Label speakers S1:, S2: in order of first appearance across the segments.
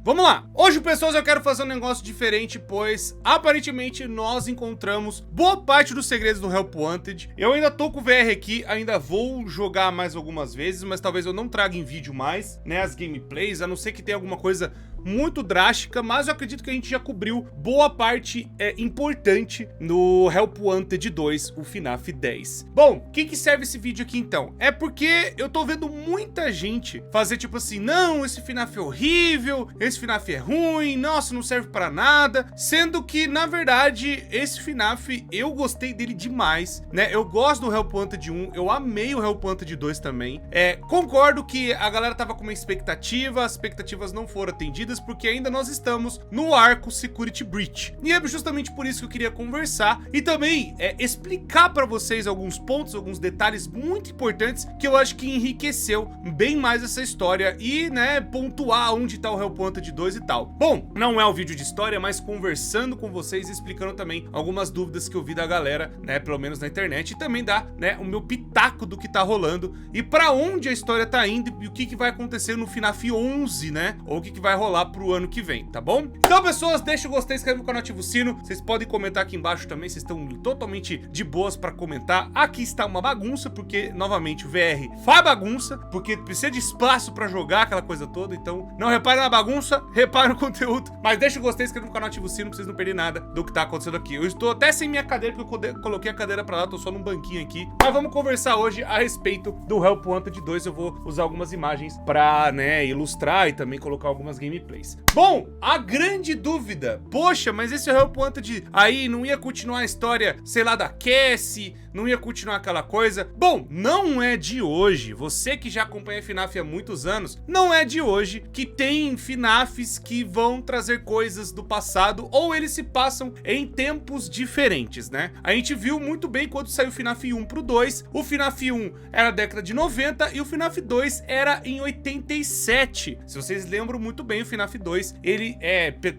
S1: Vamos lá! Hoje, pessoas, eu quero fazer um negócio diferente, pois aparentemente nós encontramos boa parte dos segredos do Help Wanted. Eu ainda tô com o VR aqui, ainda vou jogar mais algumas vezes, mas talvez eu não traga em vídeo mais, né, as gameplays, a não ser que tenha alguma coisa muito drástica, mas eu acredito que a gente já cobriu boa parte importante no Help Wanted 2, o FNAF 10. Bom, o que serve esse vídeo aqui então? É porque eu tô vendo muita gente fazer tipo assim, não, esse FNAF é horrível, esse FNAF é ruim, nossa, não serve pra nada, sendo que, na verdade, esse FNAF, eu gostei dele demais, né? Eu gosto do Help Wanted 1, eu amei o Help Wanted 2 também. Concordo que a galera tava com uma expectativa, as expectativas não foram atendidas, porque ainda nós estamos no arco Security Breach. E é justamente por isso que eu queria conversar e também explicar pra vocês alguns pontos, alguns detalhes muito importantes que eu acho que enriqueceu bem mais essa história e, né, pontuar onde tá o Help Wanted 2 e tal. Bom, não é um vídeo de história, mas conversando com vocês e explicando também algumas dúvidas que eu vi da galera, né, pelo menos na internet, e também dá, né, o meu pitaco do que tá rolando e pra onde a história tá indo e o que vai acontecer no FNAF 11, né, ou o que vai rolar pro ano que vem, tá bom? Então, pessoas, deixa o gostei, inscreve no canal, ativa o sino, vocês podem comentar aqui embaixo também, vocês estão totalmente de boas pra comentar. Aqui está uma bagunça, porque, novamente, o VR faz bagunça, porque precisa de espaço pra jogar aquela coisa toda, então não repare na bagunça, repare no conteúdo, mas deixa o gostei, inscreve no canal, ativa o sino pra vocês não perderem nada do que tá acontecendo aqui. Eu estou até sem minha cadeira, porque eu coloquei a cadeira pra lá, tô só num banquinho aqui, mas vamos conversar hoje a respeito do Help Wanted 2, eu vou usar algumas imagens pra, né, ilustrar e também colocar algumas gameplays. Bom, a grande dúvida, poxa, mas esse Help Wanted aí não ia continuar a história, sei lá, da Cassie, não ia continuar aquela coisa? Bom, não é de hoje, você que já acompanha FNAF há muitos anos, não é de hoje que tem FNAFs que vão trazer coisas do passado ou eles se passam em tempos diferentes, né? A gente viu muito bem quando saiu o FNAF 1 pro 2, o FNAF 1 era década de 90 e o FNAF 2 era em 87. Se vocês lembram muito bem, o FNAF 2, ele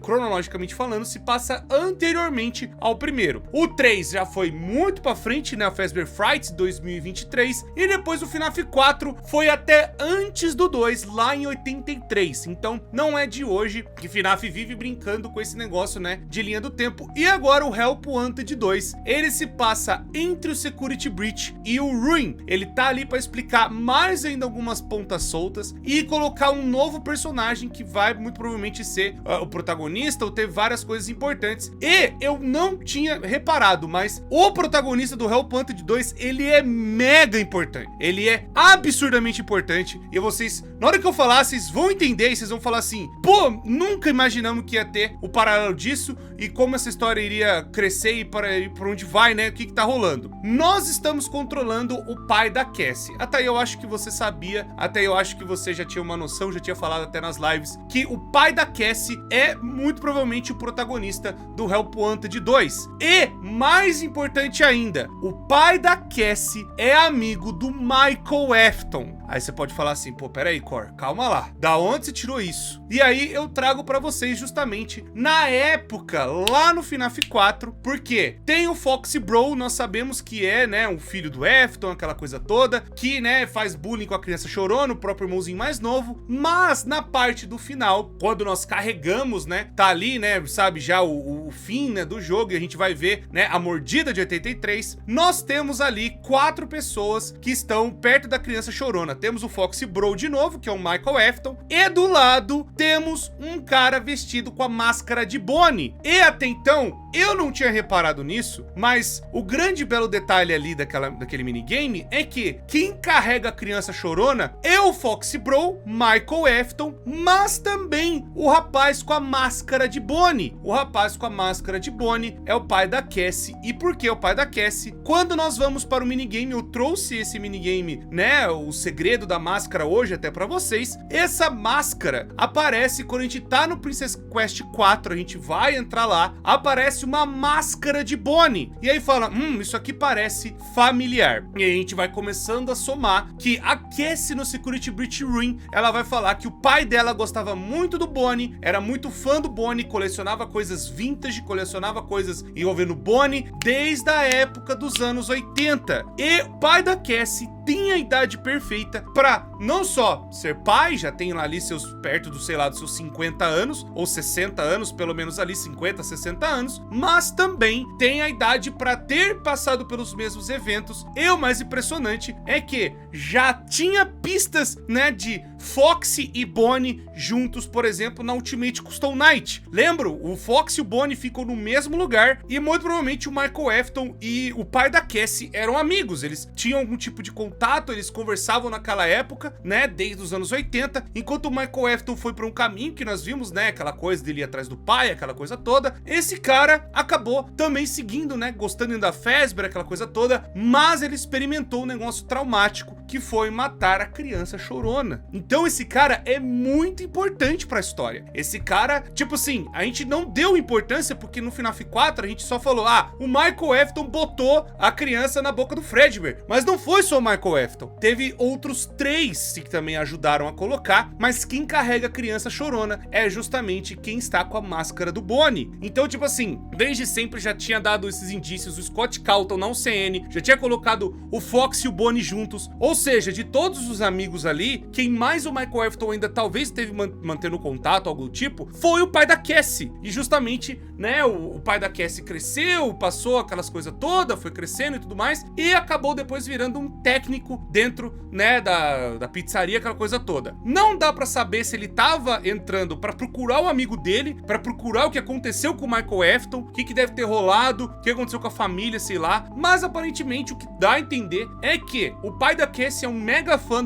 S1: cronologicamente falando, se passa anteriormente ao primeiro. O 3 já foi muito pra frente, né? O Fazbear Fright 2023, e depois o FNAF 4 foi até antes do 2, lá em 83. Então não é de hoje que FNAF vive brincando com esse negócio, né, de linha do tempo. E agora o Help Wanted 2, ele se passa entre o Security Breach e o Ruin. Ele tá ali para explicar mais ainda algumas pontas soltas e colocar um novo personagem que vai muito provavelmente ser o protagonista ou ter várias coisas importantes. E eu não tinha reparado, mas o protagonista do Help Wanted 2, ele é mega importante. Ele é absurdamente importante. E vocês, na hora que eu falar, vocês vão entender e vocês vão falar assim, pô, nunca imaginamos que ia ter o paralelo disso e como essa história iria crescer e para onde vai, né? O que tá rolando? Nós estamos controlando o pai da Cassie. Até aí eu acho que você sabia, até aí eu acho que você já tinha uma noção, já tinha falado até nas lives, que o pai da Cassie é muito provavelmente o protagonista do Help Wanted 2. E, mais importante ainda, o pai da Cassie é amigo do Michael Afton. Aí você pode falar assim, pô, peraí, Cor, calma lá, da onde você tirou isso? E aí eu trago pra vocês justamente na época, lá no FNAF 4, porque tem o Foxy Bro, nós sabemos que é, né, um filho do Afton, aquela coisa toda, que, né, faz bullying com a criança chorona, o próprio irmãozinho mais novo, mas na parte do final, quando nós carregamos, né, tá ali, né, sabe, já o fim, né, do jogo, e a gente vai ver, né, a mordida de 83, nós temos ali 4 pessoas que estão perto da criança chorona. Temos o Foxy Bro de novo, que é o Michael Afton, e do lado temos um cara vestido com a máscara de Bonnie. E até então, eu não tinha reparado nisso, mas o grande belo detalhe ali daquele minigame é que quem carrega a criança chorona é o Foxy Bro, Michael Afton, mas também o rapaz com a máscara de Bonnie. O rapaz com a máscara de Bonnie é o pai da Cassie. E por que o pai da Cassie? Quando nós vamos para o minigame, eu trouxe esse minigame, né, o segredo da máscara hoje até pra vocês. Essa máscara aparece quando a gente tá no Princess Quest 4, a gente vai entrar lá, aparece uma máscara de Bonnie, e aí fala, isso aqui parece familiar, e aí a gente vai começando a somar que a Cassie no Security Breach Ruin, ela vai falar que o pai dela gostava muito do Bonnie, era muito fã do Bonnie, colecionava coisas vintage, colecionava coisas envolvendo Bonnie desde a época dos anos 80, e o pai da Cassie tem a idade perfeita pra não só ser pai, já tem lá ali seus perto do, sei lá, dos seus 50 anos, ou 60 anos, pelo menos ali 50, 60 anos, mas também tem a idade pra ter passado pelos mesmos eventos. E o mais impressionante é que já tinha pistas, né, de Foxy e Bonnie juntos, por exemplo, na Ultimate Custom Night. Lembram? O Foxy e o Bonnie ficam no mesmo lugar e muito provavelmente o Michael Afton e o pai da Cassie eram amigos. Eles tinham algum tipo de contato, eles conversavam naquela época, né, desde os anos 80, enquanto o Michael Afton foi para um caminho que nós vimos, né, aquela coisa dele ir atrás do pai, aquela coisa toda. Esse cara acabou também seguindo, né, gostando da Fazbear, aquela coisa toda, mas ele experimentou um negócio traumático, que foi matar a criança chorona. Então esse cara é muito importante pra história. Esse cara, tipo assim, a gente não deu importância porque no FNAF 4 a gente só falou, ah, o Michael Afton botou a criança na boca do Fredbear. Mas não foi só o Michael Afton. Teve outros 3 que também ajudaram a colocar, mas quem carrega a criança chorona é justamente quem está com a máscara do Bonnie. Então, tipo assim, desde sempre já tinha dado esses indícios, o Scott Calton na UCN, já tinha colocado o Fox e o Bonnie juntos, ou seja, de todos os amigos ali, quem mais o Michael Afton ainda talvez esteve mantendo contato, algo do tipo, foi o pai da Cassie. E justamente, né, o pai da Cassie cresceu, passou aquelas coisas todas, foi crescendo e tudo mais, e acabou depois virando um técnico dentro, né, da pizzaria, aquela coisa toda. Não dá pra saber se ele tava entrando pra procurar o amigo dele, pra procurar o que aconteceu com o Michael Afton, o que deve ter rolado, o que aconteceu com a família, sei lá, mas aparentemente o que dá a entender é que o pai da Cassie é um mega fã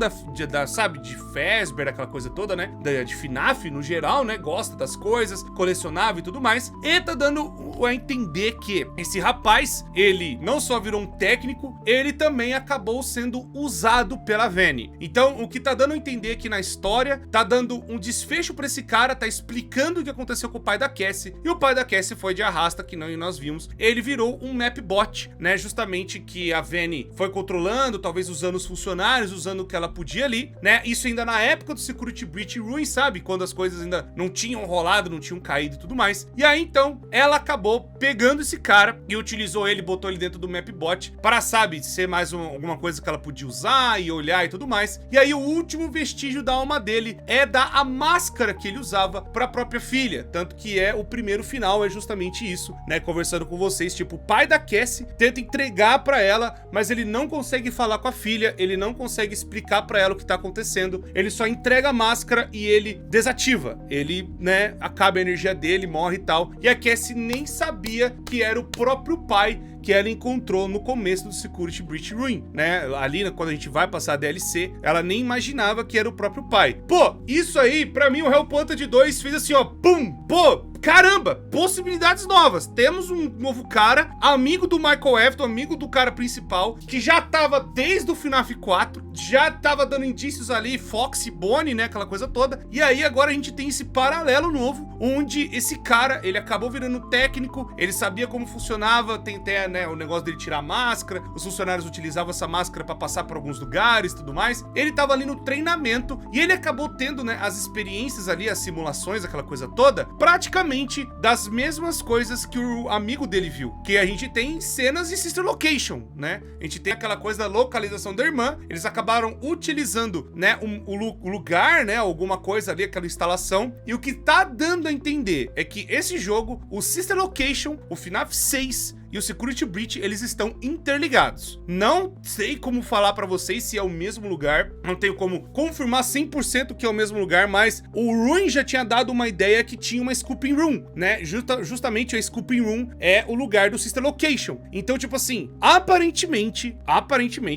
S1: sabe, de Fazbear, aquela coisa toda, né, de FNAF no geral, né, gosta das coisas, colecionava e tudo mais, e tá dando a entender que esse rapaz, ele não só virou um técnico, ele também acabou sendo usado pela Vanny. Então, o que tá dando a entender aqui na história, tá dando um desfecho pra esse cara, tá explicando o que aconteceu com o pai da Cassie, e o pai da Cassie foi de arrasta, que não nós vimos, ele virou um mapbot, né, justamente que a Vanny foi controlando, talvez usando os funcionários, usando o que ela podia ali, né, isso ainda na época do Security Breach Ruin, sabe, quando as coisas ainda não tinham rolado, não tinham caído e tudo mais, e aí então, ela acabou pegando esse cara e utilizou ele, botou ele dentro do mapbot para, sabe, ser mais alguma coisa que ela podia usar e olhar e tudo mais, e aí o último vestígio da alma dele é dar a máscara que ele usava para a própria filha, tanto que é o primeiro final, é justamente isso, né, conversando com vocês, tipo, o pai da Cassie tenta entregar para ela, mas ele não consegue falar com a filha, ele não consegue explicar para ela o que tá acontecendo, ele só entrega a máscara e ele desativa, ele, né, acaba a energia dele, morre e tal, e a Cassie nem sabia que era o próprio pai que ela encontrou no começo do Security Breach Ruin, né? Ali, quando a gente vai passar a DLC, ela nem imaginava que era o próprio pai. Pô, isso aí, pra mim, o Hellpointed 2 fez assim, ó, pum, pô, caramba, possibilidades novas. Temos um novo cara, amigo do Michael Afton, amigo do cara principal, que já tava desde o FNAF 4, já tava dando indícios ali, Fox e Bonnie, né, aquela coisa toda. E aí agora a gente tem esse paralelo novo, onde esse cara, ele acabou virando técnico, ele sabia como funcionava, tem até, né, o negócio dele tirar a máscara, os funcionários utilizavam essa máscara pra passar por alguns lugares e tudo mais. Ele tava ali no treinamento e ele acabou tendo, né, as experiências ali, as simulações, aquela coisa toda, praticamente das mesmas coisas que o amigo dele viu, que a gente tem cenas de Sister Location, né? A gente tem aquela coisa da localização da irmã, eles acabaram utilizando, né, o lugar, né, alguma coisa ali, aquela instalação, e o que tá dando a entender é que esse jogo, o Sister Location, o FNAF 6 e o Security Breach, eles estão interligados. Não sei como falar pra vocês se é o mesmo lugar, não tenho como confirmar 100% que é o mesmo lugar, mas o Ruin já tinha dado uma ideia que tinha uma Scooping Room, né? Justamente a Scooping Room é o lugar do Sister Location. Então, tipo assim, aparentemente,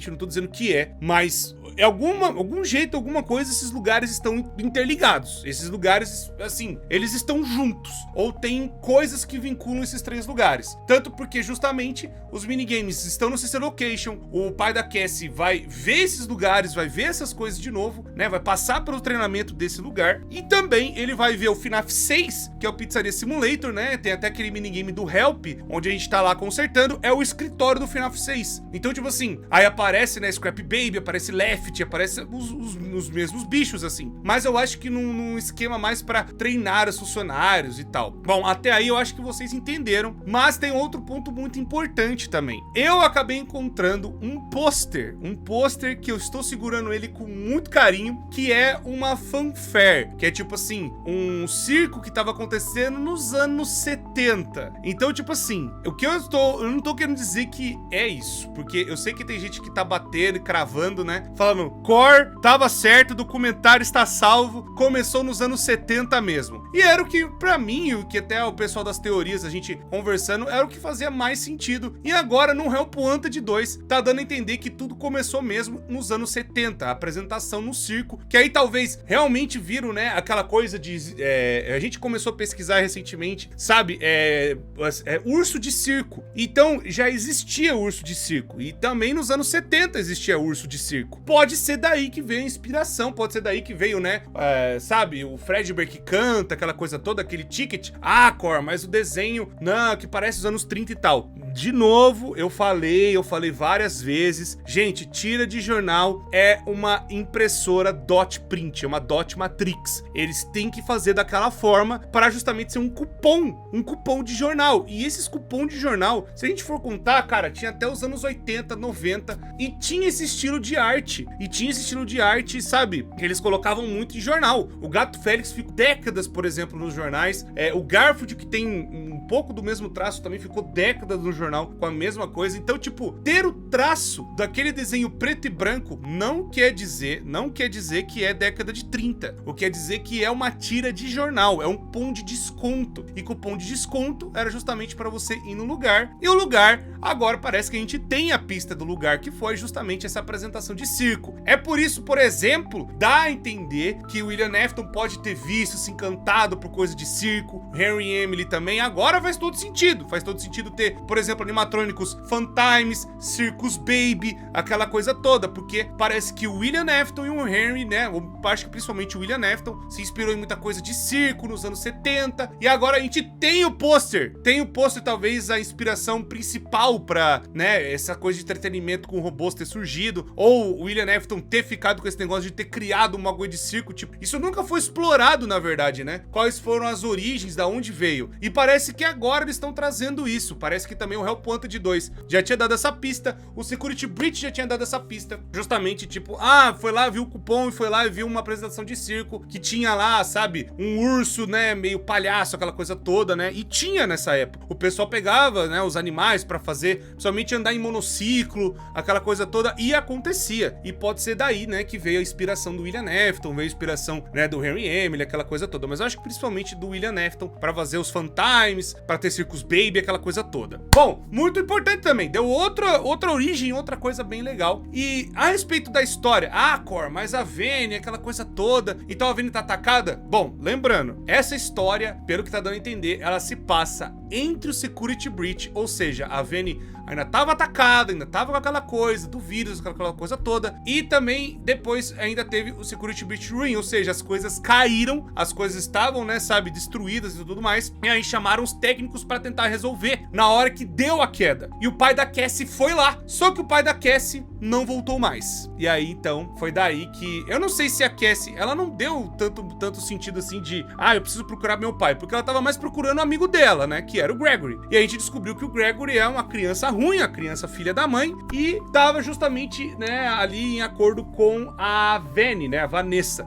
S1: não tô dizendo que é, mas é algum jeito, alguma coisa, esses lugares estão interligados. Esses lugares, assim, eles estão juntos, ou tem coisas que vinculam esses 3 lugares. Tanto porque justamente os minigames estão no Sister Location, o pai da Cassie vai ver esses lugares, vai ver essas coisas de novo, né, vai passar pelo treinamento desse lugar, e também ele vai ver o FNAF 6, que é o Pizzaria Simulator, né, tem até aquele minigame do Help, onde a gente tá lá consertando, é o escritório do FNAF 6. Então, tipo assim, aí aparece, né, Scrap Baby, aparece Lef, Griffith, aparece os mesmos bichos, assim. Mas eu acho que num esquema mais pra treinar os funcionários e tal. Bom, até aí eu acho que vocês entenderam, mas tem outro ponto muito importante também. Eu acabei encontrando um pôster que eu estou segurando ele com muito carinho, que é uma fanfare, que é tipo assim, um circo que tava acontecendo nos anos 70. Então, tipo assim, eu não tô querendo dizer que é isso, porque eu sei que tem gente que tá batendo e cravando, né? Falando, Cor, tava certo, o documentário está salvo, começou nos anos 70 mesmo. E era o que, pra mim, o que até o pessoal das teorias, a gente conversando, era o que fazia mais sentido. E agora, no Help Wanted 2, tá dando a entender que tudo começou mesmo nos anos 70, a apresentação no circo, que aí talvez realmente viram, né, aquela coisa de... a gente começou a pesquisar recentemente, sabe, urso de circo. Então, já existia urso de circo. E também nos anos 70 existia urso de circo. Pode ser daí que veio a inspiração, pode ser daí que veio, né, sabe, o Fredbear que canta, aquela coisa toda, aquele ticket. Ah, Cor, mas o desenho, não, que parece os anos 30 e tal. De novo, eu falei várias vezes, gente, tira de jornal é uma impressora dot print, é uma dot matrix. Eles têm que fazer daquela forma para justamente ser um cupom de jornal. E esses cupom de jornal, se a gente for contar, cara, tinha até os anos 80, 90 e tinha esse estilo de arte. Sabe, que eles colocavam muito em jornal. O Gato Félix ficou décadas, por exemplo, nos jornais. O Garfield, que tem um pouco do mesmo traço, também ficou décadas no jornal com a mesma coisa. Então, tipo, ter o traço daquele desenho preto e branco não quer dizer que é década de 30. O que quer dizer que é uma tira de jornal, é um cupom de desconto. E cupom de desconto era justamente para você ir no lugar. E o lugar, agora parece que a gente tem a pista do lugar, que foi justamente essa apresentação de circo. É por isso, por exemplo, dá a entender que o William Afton pode ter visto, se encantado por coisa de circo, Harry e Emily também. Agora faz todo sentido ter, por exemplo, animatrônicos Funtimes, Circus Baby, aquela coisa toda, porque parece que o William Afton e o Henry, né, eu acho que principalmente o William Afton se inspirou em muita coisa de circo nos anos 70, e agora a gente tem o pôster, talvez a inspiração principal pra, né, essa coisa de entretenimento com robôs ter surgido, ou o William Afton ter ficado com esse negócio de ter criado uma coisa de circo, tipo, isso nunca foi explorado, na verdade, né, quais foram as origens, da onde veio, e parece que agora eles estão trazendo isso, parece que também o Help Wanted 2 já tinha dado essa pista, o Security Breach já tinha dado essa pista, justamente tipo, foi lá, viu o cupom e foi lá e viu uma apresentação de circo que tinha lá, sabe, um urso, né, meio palhaço, aquela coisa toda, né, e tinha nessa época, o pessoal pegava, né, os animais pra fazer, somente andar em monociclo, aquela coisa toda, e acontecia, e pode ser daí, né, que veio a inspiração do William Afton, veio a inspiração, né, do Harry Emily, aquela coisa toda, mas eu acho que principalmente do William Afton, pra fazer os Funtimes, pra ter Circus Baby, aquela coisa toda. Bom, muito importante também, deu outra origem, outra coisa bem legal. E a respeito da história, Cor, mas a Vayne, aquela coisa toda, então a Vayne tá atacada? Bom, lembrando, essa história, pelo que tá dando a entender, ela se passa entre o Security Breach, ou seja, a Vayne ainda tava atacada, ainda tava com aquela coisa do vírus, aquela coisa toda, e também depois ainda teve o Security Breach Ruin, ou seja, as coisas caíram, as coisas estavam, né, sabe, destruídas e tudo mais, e aí chamaram os técnicos pra tentar resolver na hora que deu a queda, e o pai da Cassie foi lá, só que o pai da Cassie não voltou mais, e aí então foi daí que, eu não sei se a Cassie, ela não deu tanto sentido assim de, eu preciso procurar meu pai, porque ela tava mais procurando um amigo dela, né, que era o Gregory, e a gente descobriu que o Gregory é uma criança ruim, a criança filha da mãe, e tava justamente, né, ali em acordo com a Vayne, né, a Vanessa.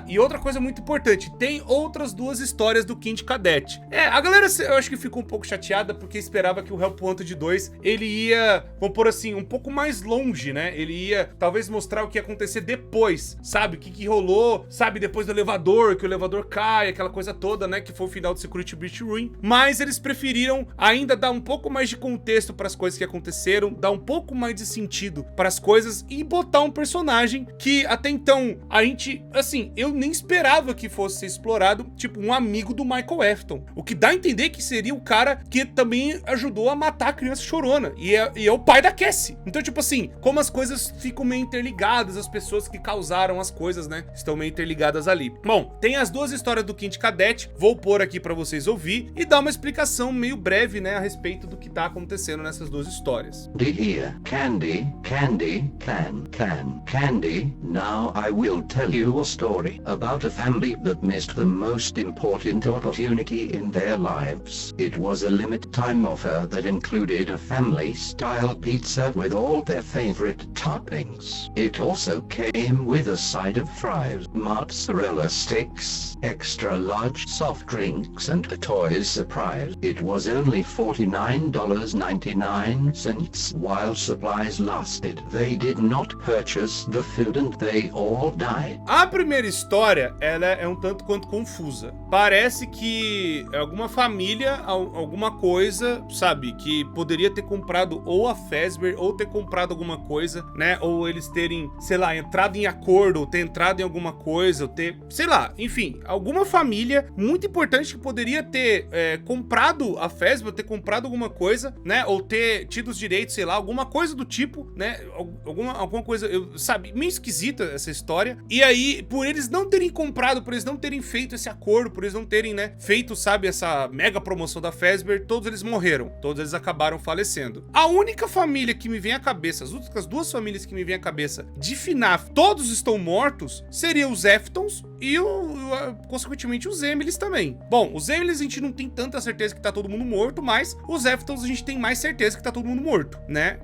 S1: E outra coisa muito importante, tem outras duas histórias do Kind Cadet. A galera, eu acho que ficou um pouco chateada, porque esperava que o Help Wanted 2, ele ia, vamos pôr assim, um pouco mais longe, né, ele ia talvez mostrar o que ia acontecer depois, sabe, o que rolou, sabe, depois do elevador, que o elevador cai, aquela coisa toda, né, que foi o final do Security Breach Ruin, mas eles preferiram ainda dar um pouco mais de contexto para as coisas que aconteceram, dar um pouco mais de sentido para as coisas e botar um personagem que até então a gente, assim, eu nem esperava que fosse ser explorado, tipo um amigo do Michael Afton, o que dá a entender que seria o cara que também ajudou a matar a criança chorona. E é o pai da Cassie. Então, tipo assim, como as coisas ficam meio interligadas, as pessoas que causaram as coisas, né, estão meio interligadas ali. Bom, tem as duas histórias do Quinto Cadete, vou pôr aqui pra vocês ouvir e dar uma explicação meio breve, né, a respeito do que tá acontecendo nessas duas histórias.
S2: Dear Candy, Candy, Candy. Now I will tell you a story about a family that missed the most important opportunity in their lives. It was a limited time offer that included a family-style pizza with all their favorite toppings. It also came with a side of fries, mozzarella sticks, extra large soft drinks, and a toy surprise. It was only $49.99 while supplies lasted. They did not purchase the food and they all died.
S1: A primeira história, ela é um tanto quanto confusa. Parece que alguma família, alguma coisa, sabe, que poderia ter comprado ou a Fazbear ou ter comprado alguma coisa, né, ou eles terem, sei lá, entrado em acordo, ou ter entrado em alguma coisa, ou ter, sei lá, enfim, alguma família muito importante que poderia ter comprado a Fazbear, ter comprado alguma coisa, né, ou ter tido os direitos, sei lá, alguma coisa do tipo, né, alguma coisa, sabe, meio esquisita essa história. E aí, por eles não terem comprado, por eles não terem feito esse acordo, por eles não terem, né, feito, sabe, essa mega promoção da Fazbear, todos eles morreram, todos eles acabaram falecendo. A única família que me vem à cabeça, as únicas duas famílias que me vem à cabeça de FNAF, todos estão mortos, seriam os Eftons e consequentemente os Emilys também. Bom, os Emilys a gente não tem tanta certeza que tá todo mundo morto, mas os Eftons a gente tem mais certeza que tá todo mundo morto, né?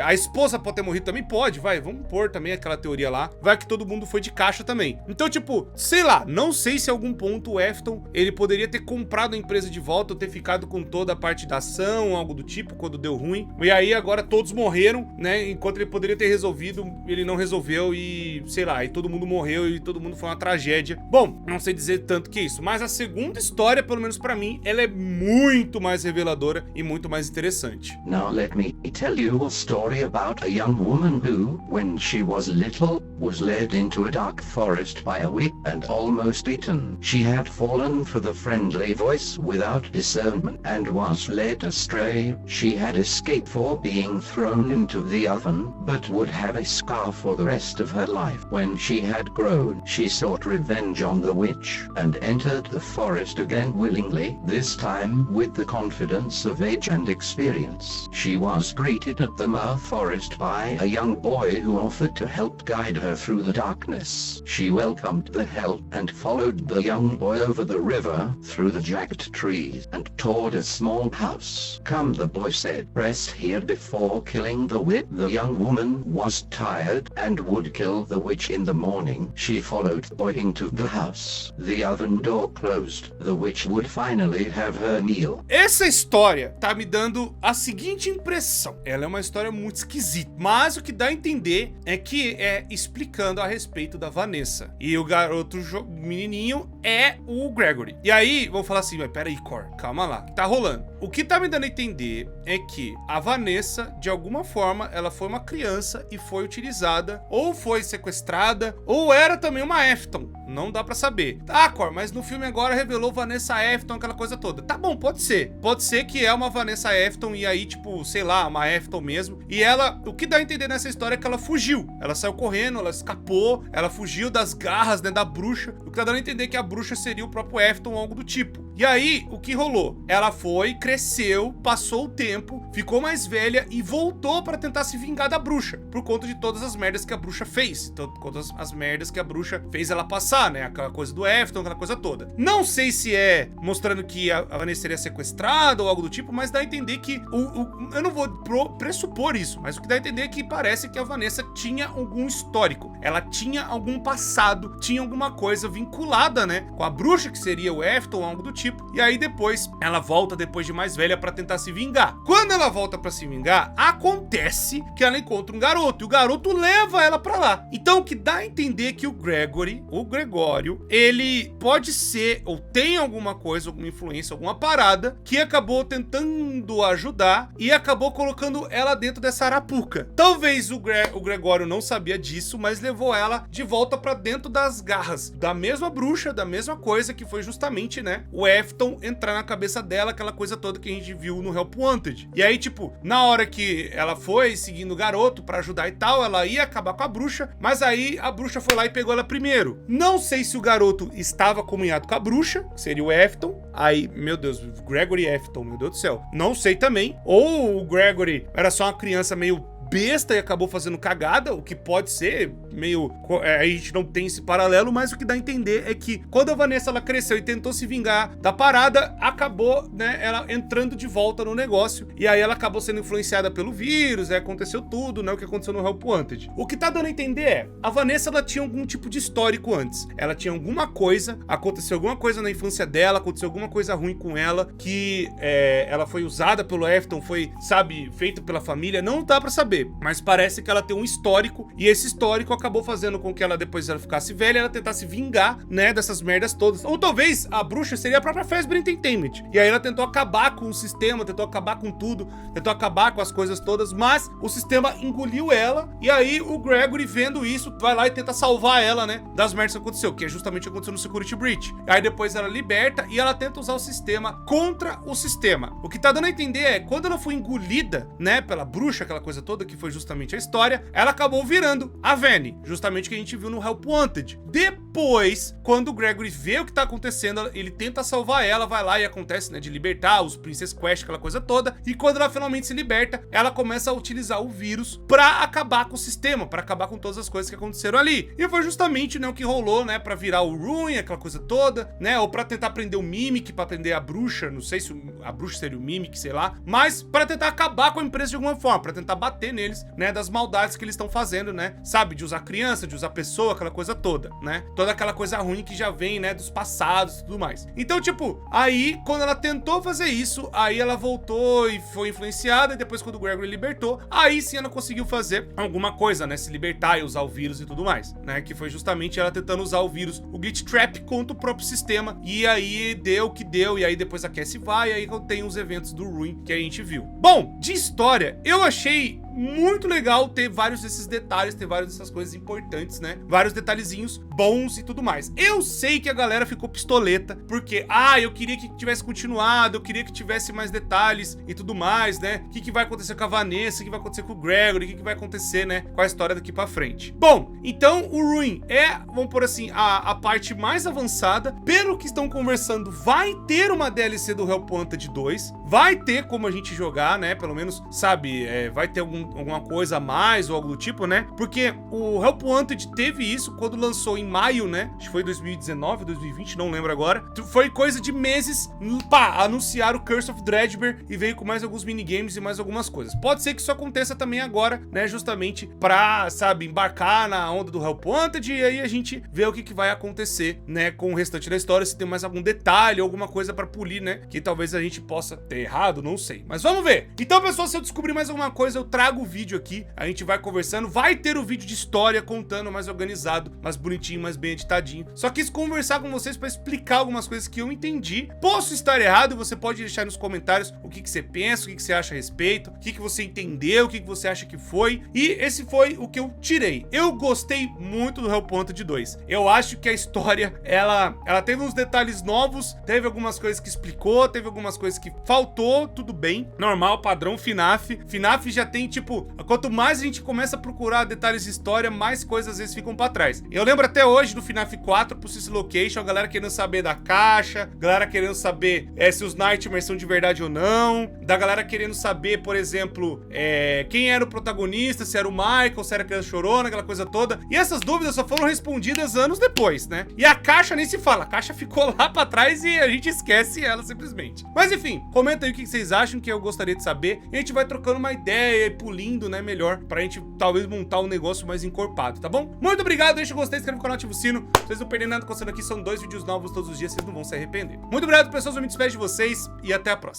S1: A esposa pode ter morrido também? Pode, vai, vamos pôr também aquela teoria lá, vai que todo mundo foi de caixa também. Então, tipo, sei lá, não sei se a algum ponto o Efton, ele poderia ter comprado a empresa de volta ou ter ficado com toda a parte da ação, algo do tipo, quando deu ruim. E aí agora todos morreram, né? Enquanto ele poderia ter resolvido, ele não resolveu e, sei lá, e todo mundo morreu e todo mundo foi uma tragédia. Bom, não sei dizer tanto que isso, mas a segunda história, pelo menos pra mim, ela é muito mais reveladora e muito mais interessante.
S2: Now let me tell you a story about a young woman who, when she was little, was led into a dark forest by a witch and almost eaten. She had fallen for the friendly voice without discernment and was led astray. She had escaped for being thrown into the oven, but would have a scar for the rest of her life. When she had grown, she sought revenge on the witch and entered the forest again willingly, this time with the confidence of age and experience. She was greeted at the mouth forest by a young boy who offered to help guide her through the darkness. She welcomed the help and followed the young boy over the river, through the jagged trees, and toward a small house. Come, the boy said, rest here before killing the witch. The young woman was tired and would kill the witch in the morning. She followed the boy into the house. The oven door closed. The witch would finally have her meal.
S1: Essa história tá me dando a seguinte impressão. Ela é uma história muito esquisita, mas o que dá a entender é que é explicando a respeito da Vanessa. E o garoto menininho é o Gregory. E aí, vou falar assim, mas peraí, Cor, calma lá. Tá rolando. O que tá me dando a entender é que a Vanessa, de alguma forma, ela foi uma criança e foi utilizada, ou foi sequestrada, ou era também uma Efton. Não dá pra saber. Tá, Cor, mas no filme agora revelou Vanessa Efton, aquela coisa toda. Tá bom, pode ser. Pode ser que é uma Vanessa Efton e aí, tipo, sei lá, uma Efton mesmo. E ela, o que dá a entender nessa história é que ela fugiu. Ela saiu correndo, ela escapou, ela fugiu das garras, né, da bruxa. O que tá dando a entender é que a bruxa seria o próprio Efton ou algo do tipo. E aí, o que rolou? Ela foi, cresceu, passou o tempo, ficou mais velha e voltou pra tentar se vingar da bruxa, por conta de todas as merdas que a bruxa fez. Todas as merdas que a bruxa fez ela passar, né? Aquela coisa do Efton, aquela coisa toda. Não sei se é mostrando que a Vanessa seria sequestrada ou algo do tipo, mas dá a entender que eu não vou pressupor isso, mas o que dá a entender é que parece que a Vanessa tinha algum histórico. Ela tinha algum passado, tinha alguma coisa vinculada, né, com a bruxa, que seria o Efton ou algo do tipo. E aí depois ela volta, depois de mais velha, pra tentar se vingar. Quando ela volta pra se vingar, acontece que ela encontra um garoto, e o garoto leva ela pra lá. Então o que dá a entender é que o Gregório, ele pode ser, ou tem alguma coisa, alguma influência, alguma parada, que acabou tentando ajudar e acabou colocando ela dentro dessa arapuca. Talvez o Gregório não sabia disso, mas levou ela de volta pra dentro das garras, mesma bruxa, da mesma coisa, que foi justamente, né, o Afton entrar na cabeça dela, aquela coisa toda que a gente viu no Help Wanted. E aí, tipo, na hora que ela foi seguindo o garoto pra ajudar e tal, ela ia acabar com a bruxa, mas aí a bruxa foi lá e pegou ela primeiro. Não sei se o garoto estava comunhado com a bruxa, que seria o Afton. Aí, meu Deus, Gregory Afton, meu Deus do céu. Não sei também. Ou o Gregory era só uma criança meio besta e acabou fazendo cagada, o que pode ser meio... a gente não tem esse paralelo, mas o que dá a entender é que quando a Vanessa ela cresceu e tentou se vingar da parada, acabou, né, ela entrando de volta no negócio, e aí ela acabou sendo influenciada pelo vírus, aconteceu tudo, né, o que aconteceu no Help Wanted. O que tá dando a entender é, a Vanessa ela tinha algum tipo de histórico antes, ela tinha alguma coisa, aconteceu alguma coisa na infância dela, aconteceu alguma coisa ruim com ela, que ela foi usada pelo Afton, foi, sabe, feito pela família, não dá pra saber. Mas parece que ela tem um histórico, e esse histórico acabou fazendo com que ela, depois ela ficasse velha, ela tentasse vingar, né, dessas merdas todas. Ou talvez a bruxa seria a própria Fazbear Entertainment. E aí ela tentou acabar com o sistema, tentou acabar com tudo, tentou acabar com as coisas todas, mas o sistema engoliu ela, e aí o Gregory, vendo isso, vai lá e tenta salvar ela, né, das merdas que aconteceu, que é justamente o que aconteceu no Security Breach. Aí depois ela liberta e ela tenta usar o sistema contra o sistema. O que tá dando a entender é, quando ela foi engolida, né, pela bruxa, aquela coisa toda, que foi justamente a história, ela acabou virando a Vanny, justamente o que a gente viu no Help Wanted. Depois, quando o Gregory vê o que tá acontecendo, ele tenta salvar ela, vai lá e acontece, né, de libertar os Princess Quest, aquela coisa toda, e quando ela finalmente se liberta, ela começa a utilizar o vírus pra acabar com o sistema, pra acabar com todas as coisas que aconteceram ali. E foi justamente, né, o que rolou, né, pra virar o Ruin, aquela coisa toda, né, ou pra tentar prender o Mimic, pra prender a bruxa, não sei se a bruxa seria o Mimic, sei lá, mas pra tentar acabar com a empresa de alguma forma, pra tentar bater neles, né, das maldades que eles estão fazendo, né, sabe, de usar criança, de usar pessoa, aquela coisa toda, né, toda aquela coisa ruim que já vem, né, dos passados e tudo mais. Então, tipo, aí, quando ela tentou fazer isso, aí ela voltou e foi influenciada, e depois quando o Gregory libertou, aí sim ela conseguiu fazer alguma coisa, né, se libertar e usar o vírus e tudo mais, né, que foi justamente ela tentando usar o vírus, o Glitch Trap, contra o próprio sistema, e aí deu o que deu, e aí depois a Cassie vai, e aí tem os eventos do Ruin que a gente viu. Bom, de história, eu achei muito legal ter vários desses detalhes, ter várias dessas coisas importantes, né? Vários detalhezinhos bons e tudo mais. Eu sei que a galera ficou pistoleta, porque, eu queria que tivesse continuado, eu queria que tivesse mais detalhes e tudo mais, né? O que vai acontecer com a Vanessa, o que vai acontecer com o Gregory, o que vai acontecer, né, com a história daqui pra frente. Bom, então o Ruin é, vamos por assim, a parte mais avançada. Pelo que estão conversando, vai ter uma DLC do Help Wanted 2, vai ter como a gente jogar, né? Pelo menos, sabe, vai ter alguma coisa a mais ou algo do tipo, né? Porque o Help Wanted teve isso quando lançou em maio, né? Acho que foi 2019, 2020, não lembro agora. Foi coisa de meses, pá, anunciaram o Curse of Dredgeber e veio com mais alguns minigames e mais algumas coisas. Pode ser que isso aconteça também agora, né? Justamente pra, sabe, embarcar na onda do Help Wanted, e aí a gente vê o que vai acontecer, né? Com o restante da história, se tem mais algum detalhe, alguma coisa pra polir, né? Que talvez a gente possa ter errado, não sei. Mas vamos ver. Então, pessoal, se eu descobrir mais alguma coisa, eu trago o vídeo aqui, a gente vai conversando, vai ter o vídeo de história contando mais organizado, mais bonitinho, mais bem editadinho. Só quis conversar com vocês para explicar algumas coisas que eu entendi. Posso estar errado, você pode deixar nos comentários o que você pensa, o que você acha a respeito, o que você entendeu, o que você acha que foi. E esse foi o que eu tirei. Eu gostei muito do Help Wanted 2. Eu acho que a história, ela teve uns detalhes novos, teve algumas coisas que explicou, teve algumas coisas que faltou, tudo bem, normal, padrão FNAF. FNAF já tem, tipo, quanto mais a gente começa a procurar detalhes de história, mais coisas às vezes ficam pra trás. Eu lembro até hoje do FNAF 4 pro Sissy Location, a galera querendo saber da caixa, galera querendo saber se os Nightmares são de verdade ou não, da galera querendo saber, por exemplo, quem era o protagonista, se era o Michael, se era a criança chorona, aquela coisa toda. E essas dúvidas só foram respondidas anos depois, né? E a caixa nem se fala, a caixa ficou lá pra trás e a gente esquece ela simplesmente. Mas enfim, comenta aí o que vocês acham, que eu gostaria de saber, e a gente vai trocando uma ideia e pulindo, né, melhor, pra gente talvez montar um negócio mais encorpado, tá bom? Muito obrigado, deixa o gostei, inscreve no canal, ativa o sino, vocês não perdem nada acontecendo aqui, são 2 vídeos novos todos os dias, vocês não vão se arrepender. Muito obrigado, pessoas, eu me despeço de vocês e até a próxima.